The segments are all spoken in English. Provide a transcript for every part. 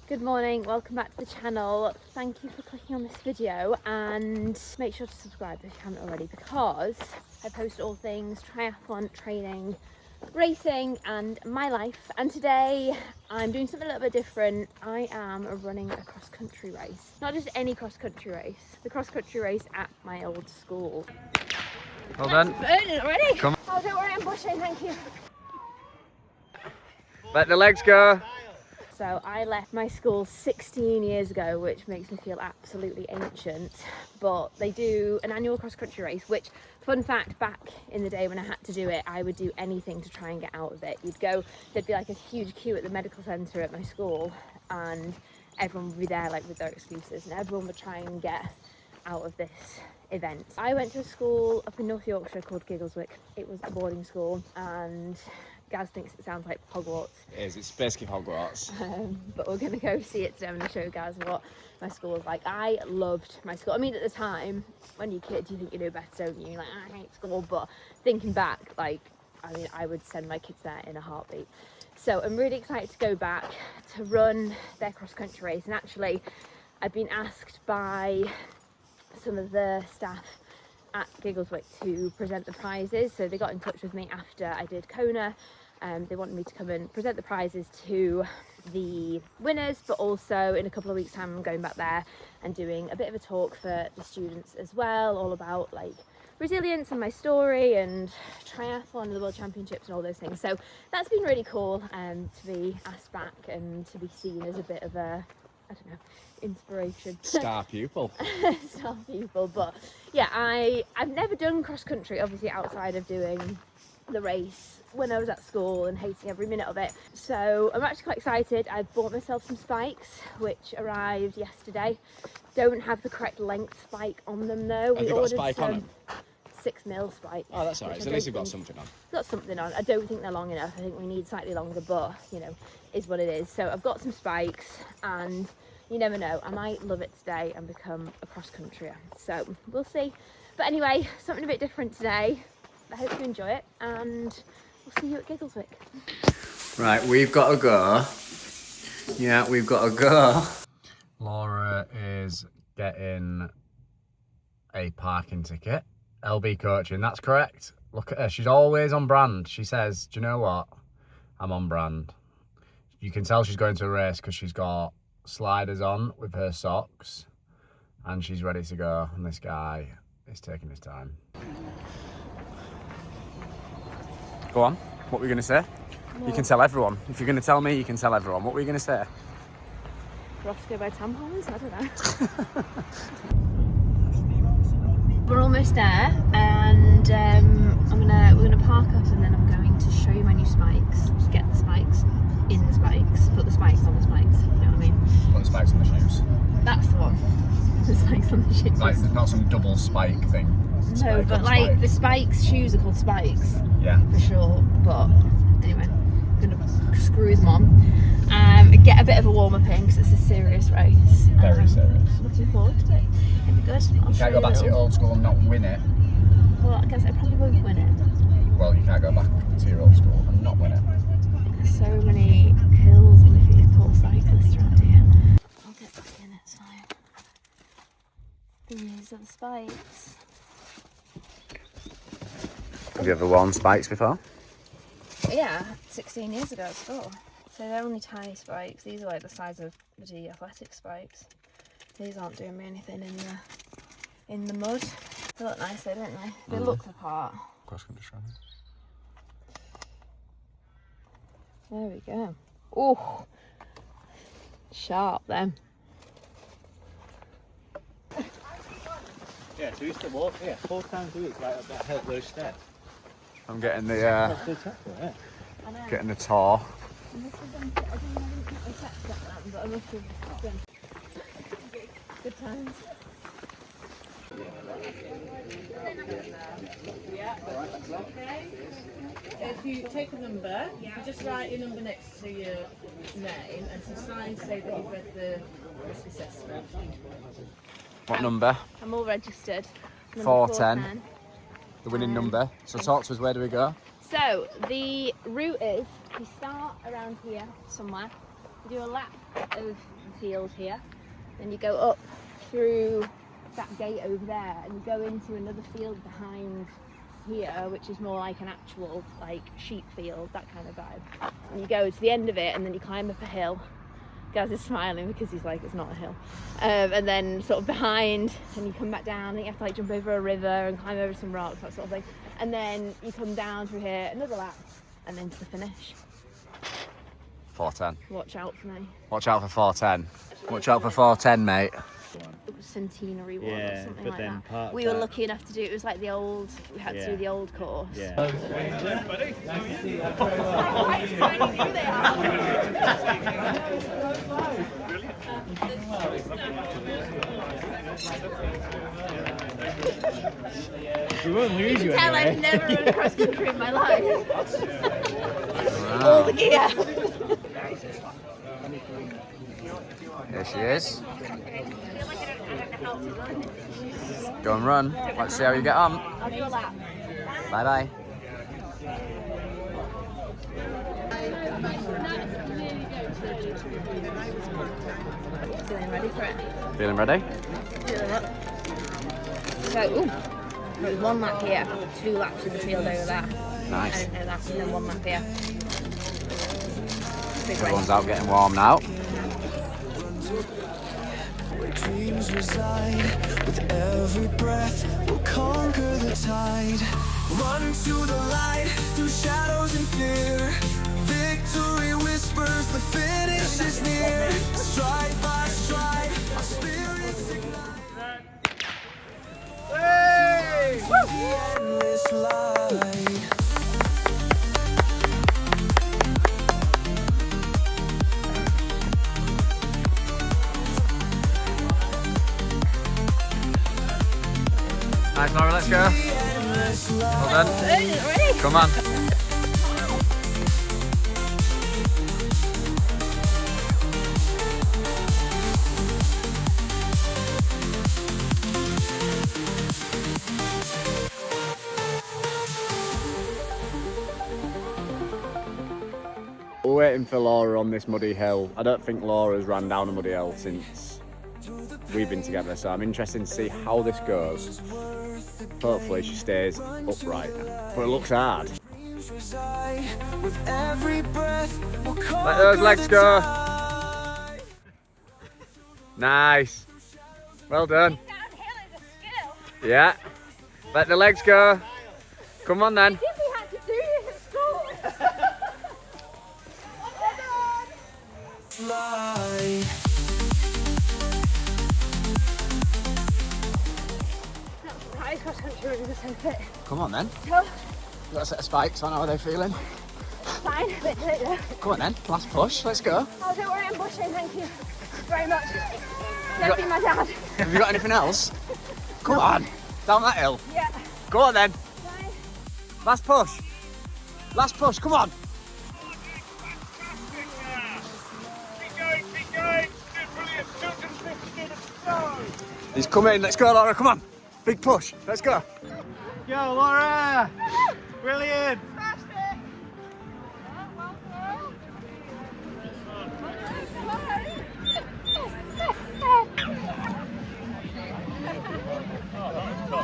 Good morning, welcome back to the channel. Thank you for clicking on this video and make sure to subscribe if you haven't already, because I post all things triathlon, training, racing and my life. And today I'm doing something a little bit different. I am running a cross-country race. Not just any cross-country race, the cross-country race at my old school. Well done. Burning already? Come on. Oh, don't worry, I'm bushing, thank you. Let the legs go. So I left my school 16 years ago, which makes me feel absolutely ancient, but they do an annual cross-country race, which, fun fact, back in the day when I had to do it, I would do anything to try and get out of it. You'd go, there'd be like a huge queue at the medical centre at my school, and everyone would be there like with their excuses, and everyone would try and get out of this event. I went to a school up in North Yorkshire called Giggleswick. It was a boarding school, and Gaz thinks it sounds like Hogwarts. It is, it's basically Hogwarts. But we're gonna go see it today. I'm gonna show Gaz what my school was like. I loved my school. I mean, at the time, when you're a kid, you think you know best, don't you? You're like, I hate school. But thinking back, like, I mean, I would send my kids there in a heartbeat. So I'm really excited to go back to run their cross-country race. And actually, I've been asked by some of the staff at Giggleswick to present the prizes. So they got in touch with me after I did Kona. They wanted me to come and present the prizes to the winners, but also in a couple of weeks' time I'm going back there and doing a bit of a talk for the students as well, all about like resilience and my story and triathlon and the World Championships and all those things. So that's been really cool to be asked back and to be seen as a bit of a, I don't know, inspiration. Star pupil. Star pupil. But yeah, I've never done cross country, obviously, outside of doing the race when I was at school and hating every minute of it. So I'm actually quite excited. I've bought myself some spikes which arrived yesterday. Don't have the correct length spike on them though. Have you got a spike on them? 6mm spikes. Oh, that's alright. So at least you've got something on. Got something on. I don't think they're long enough. I think we need slightly longer, but you know, is what it is. So I've got some spikes, and you never know, I might love it today and become a cross-countryer. So we'll see. But anyway, something a bit different today. I hope you enjoy it, and we'll see you at Giggleswick. Right, we've got to go. Yeah, we've got to go. Laura is getting a parking ticket. LB coaching, that's correct. Look at her, she's always on brand. She says, do you know what? I'm on brand. You can tell she's going to a race because she's got sliders on with her socks and she's ready to go, and this guy is taking his time. Go on, what were you going to say? Well, you can tell everyone. If you're going to tell me, you can tell everyone. What were you going to say? Roscoe by tampons? I don't know. We're almost there, and we're gonna park up, and then I'm going to show you my new spikes. Get the spikes in the spikes. Put the spikes on the spikes. You know what I mean? Put the spikes on the shoes. That's the one. The spikes on the shoes. Like, there's not some double spike thing. No, but like spike. The spikes shoes are called spikes. Yeah. For sure. But anyway, I'm gonna screw them on. Get a bit of a warm up in because it's a serious race. Very serious. Looking forward to it. It'll be good. You can't go back to your old school and not win it. Well, I guess I probably won't win it. Well, you can't go back to your old school and not win it. There's so many hills on these poor cyclists around here. I'll get back in, it's fine. These are the spikes. Have you ever worn spikes before? Yeah, 16 years ago at school. So they're only tiny spikes. These are like the size of the athletic spikes. These aren't doing me anything in the mud. They look nice though, don't they? They look the part. Cross-country running. There we go. Oh, sharp then. Yeah, so we used to walk here 4 times a week right up that hill, those stairs. I'm getting the getting the I tour. must have done, I didn't put my text that but I must have done. Good times. If you take a number, you just write your number next to your name and some signs say that you've read the risk assessment. What number? I'm all registered. Number 410. The winning number. So talk to us, where do we go? So the route is, we start around here somewhere, we do a lap of the field here. Then you go up through that gate over there and you go into another field behind here, which is more like an actual like sheep field, that kind of vibe. And you go to the end of it and then you climb up a hill. Gaz is smiling because he's like, it's not a hill. And then sort of behind, and you come back down, and you have to like jump over a river and climb over some rocks, that sort of thing. And then you come down through here, another lap, and then to the finish. 4:10. Watch out for me. Watch out for 4:10. Watch out for 4:10, mate. It was centenary one or Yeah, something but like then that. part of We were that- lucky enough to do it. Was like the old. We had to do the old course. Yeah. We won't lose you Tell I've anyway. never run cross country in my life. All the gear. Here she is. Go and run. Let's see how you get on. I'll do a lap. Bye bye. Feeling ready for it. Feeling ready? So, ooh, there's one lap here, 2 laps in the field over there. I Nice. didn't know that, and then 1 lap here. Big Everyone's race. out getting warm now. Where dreams reside, with every breath we'll conquer the tide. Run to the light, through shadows and fear. Victory whispers, the finish is near. Stride by stride, our spirits ignite. The endless light. Nice, Laura, let's go. Well done. Ready? Come on. We're waiting for Laura on this muddy hill. I don't think Laura's ran down a muddy hill since we've been together, so I'm interested to see how this goes. Hopefully she stays upright, but it looks hard. With every breath we'll Let those legs go. Nice. Well done. Downhill is a skill. Yeah. Let the legs go. Come on then. If we had to do this at school. fly. Surprise cross country running was so fit. Come on then. So, Got a set of spikes on. How are they feeling? fine, a bit later. Come on then. Last push. Let's go. Oh, don't worry, I'm bushing, thank you very much. Don't be my dad. Have you got anything else? Come on. Down that hill. Yeah. Go on then. Fine. Last push. Last push. Come on. He's coming. Let's go, Laura. Come on. Big push. Let's go. Go, Laura! Brilliant!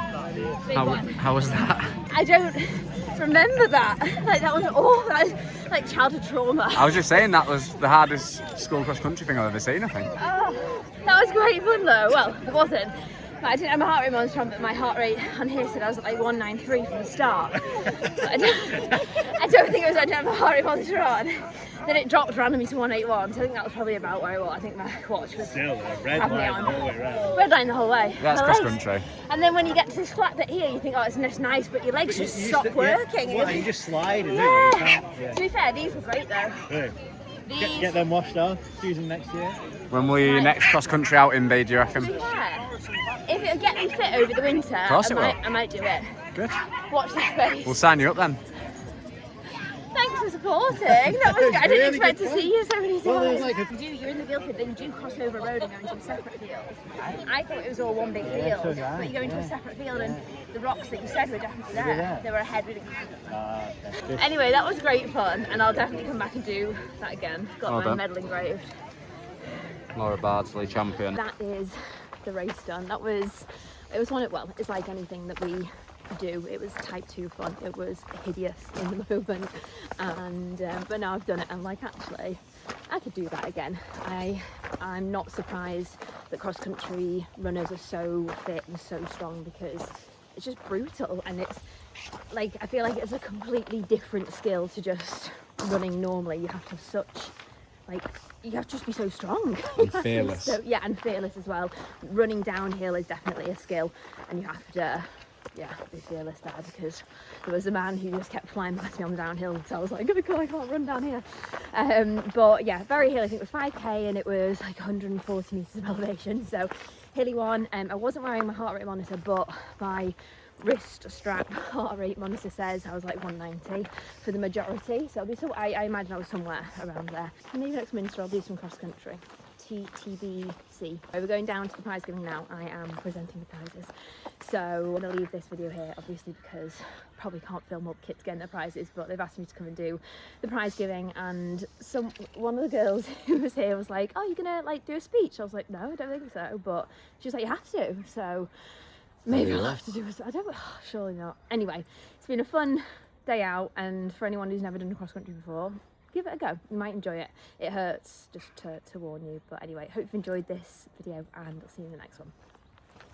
How was that? I don't remember that. Like that was all that was like childhood trauma. I was just saying that was the hardest school cross country thing I've ever seen, I think. Oh, that was great fun though. Well, it wasn't. But I didn't have my heart rate monitor on, but my heart rate on here said I was at like 193 from the start. But I don't think it was I didn't have my heart rate monitor on. Then it dropped randomly to 181, so I think that was probably about where I was. I think my watch was Still, red having me line on. all the way around. Red line the whole way. That's My cross legs- country. And then when you get to this flat bit here, you think, oh, it's just nice, but your legs just stop working. What, you just slide, isn't Yeah. it? You can't- yeah. To be fair, these were great though. Good. These, Get them washed off, use them next year. When will your next cross country outing be, do you reckon? to be fair, if it'll get me fit over the winter, course it will. I might do it. Good. Watch this space. We'll sign you up then. Thanks for supporting. That was good. I didn't Really expect good to see you so many times. Well, there's like You're in the Guildford, then you do cross over a road and go into a separate field. I thought it was all one big field, so did I, but you go into a yeah. separate field and the rocks that you said were definitely Were there. there? They were ahead. We didn't- That's good. Anyway, that was great fun, and I'll definitely come back and do that again. Got Well my done. medal engraved. Laura Bardsley, champion. That is the race done. It was one of, well, it's like anything that we do. It was type 2 fun. It was hideous in the moment, and but now I've done it, I'm like, actually I could do that again. I'm not surprised that cross-country runners are so fit and so strong, because it's just brutal, and it's like, I feel like it's a completely different skill to just running normally. You have to have such, like, you have to just be so strong. And fearless. Yeah, and fearless as well. Running downhill is definitely a skill, and you have to, yeah, be fearless there, because there was a man who just kept flying past me on the downhill, so I was like, oh god, I can't run down here. But yeah, very hilly. I think it was 5k, and it was like 140 meters of elevation, so hilly one. I wasn't wearing my heart rate monitor, but my wrist strap heart rate monitor says I was like 190 for the majority, so I imagine I was somewhere around there. Maybe next Minster I'll do some cross country. TBC. We're going down to the prize giving now. I am presenting the prizes, so I'm going to leave this video here, obviously, because I probably can't film up kids getting their prizes, but they've asked me to come and do the prize giving, and one of the girls who was here was like, oh, you're gonna like do a speech? I was like, no, I don't think so, but she was like, you have to, so maybe I'll have to do a, I don't, surely not. Anyway, it's been a fun day out, and for anyone who's never done a cross country before, give it a go. You might enjoy it. It hurts, just to warn you. But anyway, hope you've enjoyed this video, and I'll see you in the next one.